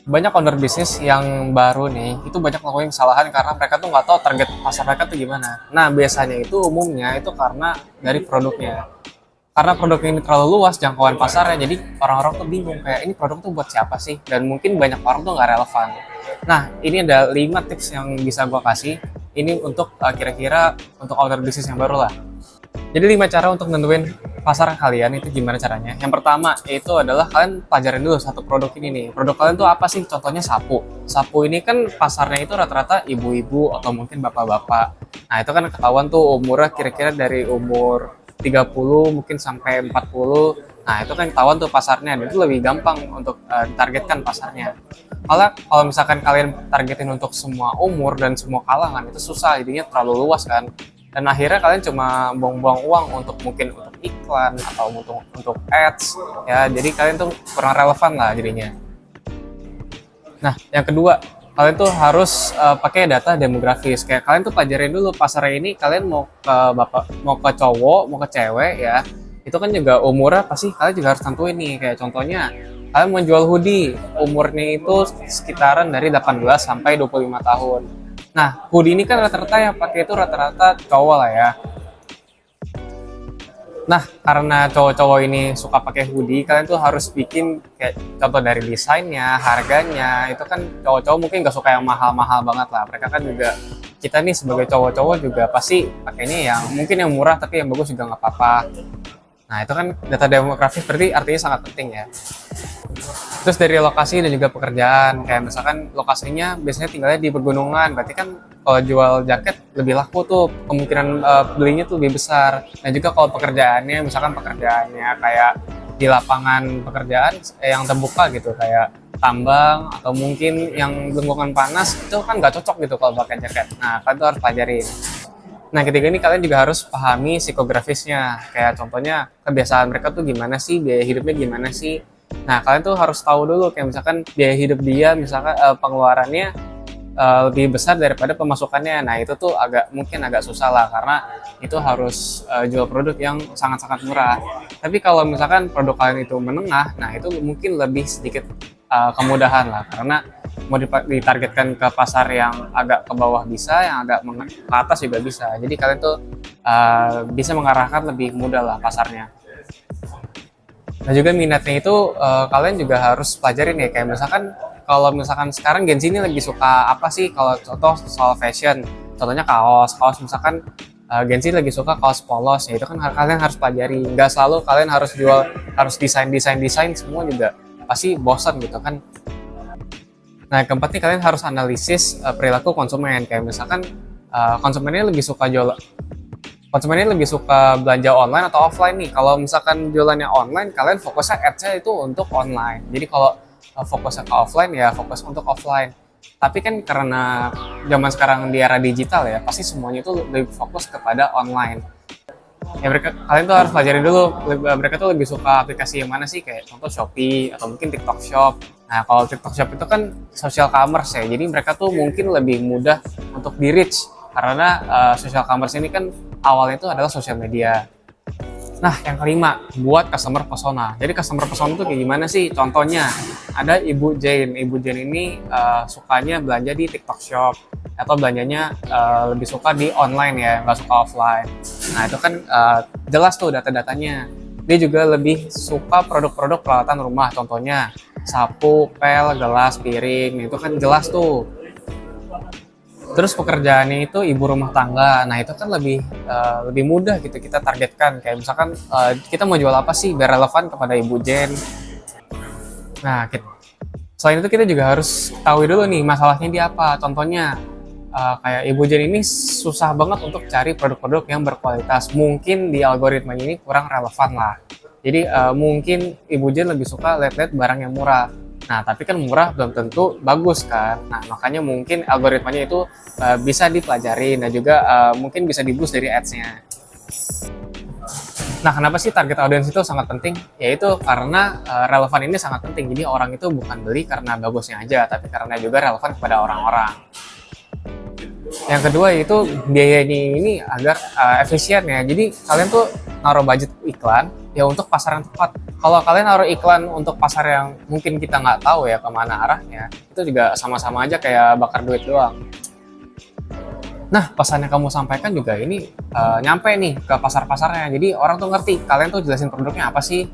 Banyak owner bisnis yang baru nih, itu banyak ngelakuin kesalahan karena mereka tuh nggak tahu target pasar mereka tuh gimana. Nah, biasanya itu umumnya itu karena dari produknya. Karena produk ini terlalu luas jangkauan pasarnya, jadi orang-orang tuh bingung kayak ini produk tuh buat siapa sih? Dan mungkin banyak orang tuh nggak relevan. Nah, ini ada 5 tips yang bisa gue kasih. Ini untuk kira-kira untuk owner bisnis yang baru lah. Jadi 5 cara untuk nentuin pasar kalian itu gimana caranya. Yang pertama itu adalah kalian pelajarin dulu satu produk ini nih. Produk kalian tuh apa sih? Contohnya sapu. Sapu ini kan pasarnya itu rata-rata ibu-ibu atau mungkin bapak-bapak. Nah, itu kan ketahuan tuh umurnya kira-kira dari umur 30 mungkin sampai 40. Nah, itu kan ketahuan tuh pasarnya. Dan itu lebih gampang untuk ditargetkan pasarnya. Kalau misalkan kalian targetin untuk semua umur dan semua kalangan itu susah, jadinya terlalu luas kan. Dan akhirnya kalian cuma buang-buang uang untuk mungkin untuk iklan atau untuk ads ya, jadi kalian tuh kurang relevan lah jadinya. Nah, yang kedua, kalian tuh harus pakai data demografis. Kayak kalian tuh pelajarin dulu pasarnya ini, kalian mau ke bapak, mau ke cowok, mau ke cewek ya. Itu kan juga umurnya pasti kalian juga harus tentuin nih. Kayak contohnya kalian mau jual hoodie, umurnya itu sekitaran dari 18 sampai 25 tahun. Nah, hoodie ini kan rata-rata yang pakai itu rata-rata cowok lah ya. Nah, karena cowok-cowok ini suka pakai hoodie, kalian tuh harus bikin kayak contoh dari desainnya, harganya. Itu kan cowok-cowok mungkin nggak suka yang mahal-mahal banget lah. Mereka kan juga, kita nih sebagai cowok-cowok juga pasti pakainya yang mungkin yang murah tapi yang bagus juga nggak apa-apa. Nah, itu kan data demografis berarti artinya sangat penting ya. Terus dari lokasi dan juga pekerjaan, kayak misalkan lokasinya biasanya tinggalnya di pegunungan, berarti kan kalau jual jaket lebih laku tuh, kemungkinan belinya tuh lebih besar. Dan juga kalau pekerjaannya, misalkan pekerjaannya kayak di lapangan pekerjaan yang terbuka gitu, kayak tambang atau mungkin yang lingkungan panas, itu kan nggak cocok gitu kalau pakai jaket. Nah, kalian tuh harus pelajarin. Nah, ketiga ini kalian juga harus pahami psikografisnya. Kayak contohnya kebiasaan mereka tuh gimana sih, biaya hidupnya gimana sih. Nah, kalian tuh harus tahu dulu kayak misalkan biaya hidup dia, misalkan pengeluarannya lebih besar daripada pemasukannya. Nah, itu tuh mungkin agak susah lah karena itu harus jual produk yang sangat-sangat murah. Tapi kalau misalkan produk kalian itu menengah, nah itu mungkin lebih sedikit kemudahan lah karena mau ditargetkan ke pasar yang agak ke bawah bisa, yang agak ke atas juga bisa. Jadi kalian tuh bisa mengarahkan lebih mudah lah pasarnya. Nah, juga minatnya itu kalian juga harus pelajarin ya, kayak misalkan kalau misalkan sekarang Gen Z ini lagi suka apa sih, kalau contoh soal fashion, contohnya kaos misalkan Gen Z lagi suka kaos polos ya, itu kan kalian harus pelajari. Nggak selalu kalian harus jual, harus desain semua juga pasti bosan gitu kan. Nah, yang keempat nih kalian harus analisis perilaku konsumen, kayak misalkan konsumennya lebih suka belanja online atau offline nih. Kalau misalkan jualannya online, kalian fokusnya ads-nya itu untuk online. Jadi kalau fokusnya ke offline ya fokus untuk offline. Tapi kan karena zaman sekarang di era digital ya, pasti semuanya itu lebih fokus kepada online. Ya kalian tuh harus pelajari dulu, mereka tuh lebih suka aplikasi yang mana sih, kayak contoh Shopee atau mungkin TikTok Shop. Nah, kalau TikTok Shop itu kan social commerce ya, jadi mereka tuh mungkin lebih mudah untuk di reach karena social commerce ini kan awalnya itu adalah sosial media. Nah, yang kelima, buat customer persona. Jadi customer persona itu kayak gimana sih? Contohnya, ada Ibu Jane. Ibu Jane ini sukanya belanja di TikTok Shop atau belanjanya lebih suka di online ya, nggak suka offline. Nah, itu kan jelas tuh data-datanya. Dia juga lebih suka produk-produk peralatan rumah, contohnya sapu, pel, gelas, piring. Itu kan jelas tuh. Terus pekerjaannya itu ibu rumah tangga. Nah, itu kan lebih mudah gitu kita targetkan. Kayak misalkan kita mau jual apa sih biar relevan kepada Ibu Jen. Nah, selain itu kita juga harus tahu dulu nih masalahnya dia apa. Contohnya kayak Ibu Jen ini susah banget untuk cari produk-produk yang berkualitas. Mungkin di algoritmanya ini kurang relevan lah. Jadi mungkin Ibu Jen lebih suka lihat-lihat barang yang murah. Nah, tapi kan murah belum tentu bagus kan. Nah, makanya mungkin algoritmanya itu bisa dipelajari dan juga mungkin bisa di-boost dari ads-nya. Nah, kenapa sih target audience itu sangat penting? Yaitu karena relevan ini sangat penting. Jadi orang itu bukan beli karena bagusnya aja, tapi karena juga relevan kepada orang-orang. Yang kedua itu biayanya ini agar efisien ya. Jadi kalian tuh naruh budget iklan ya untuk pasar yang tepat. Kalau kalian naruh iklan untuk pasar yang mungkin kita nggak tahu ya kemana arahnya, itu juga sama-sama aja kayak bakar duit doang. Nah, pesan yang kamu sampaikan juga ini nyampe nih ke pasar-pasarnya. Jadi orang tuh ngerti, kalian tuh jelasin produknya apa sih.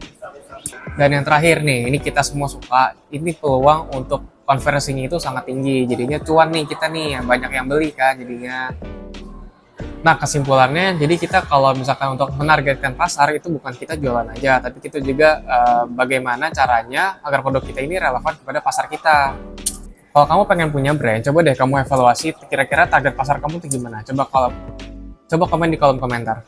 Dan yang terakhir nih, ini kita semua suka, ini peluang untuk konversinya itu sangat tinggi. Jadinya cuan nih kita nih, yang banyak yang beli kan jadinya. Nah, kesimpulannya, jadi kita kalau misalkan untuk menargetkan pasar, itu bukan kita jualan aja, tapi kita juga bagaimana caranya agar produk kita ini relevan kepada pasar kita. Kalau kamu pengen punya brand, coba deh kamu evaluasi kira-kira target pasar kamu tuh gimana. Coba komen di kolom komentar.